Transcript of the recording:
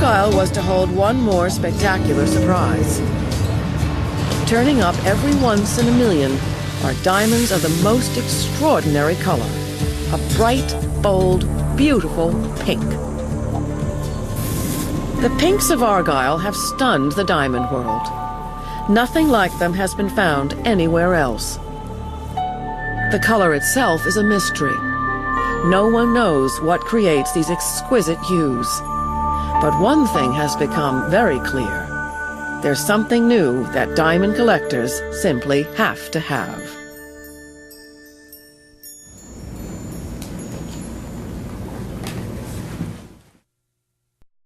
Argyle was to hold one more spectacular surprise. Turning up every once in a million are diamonds of the most extraordinary color. A bright, bold, beautiful pink. The pinks of Argyle have stunned the diamond world. Nothing like them has been found anywhere else. The color itself is a mystery. No one knows what creates these exquisite hues. But one thing has become very clear. There's something new that diamond collectors simply have to have.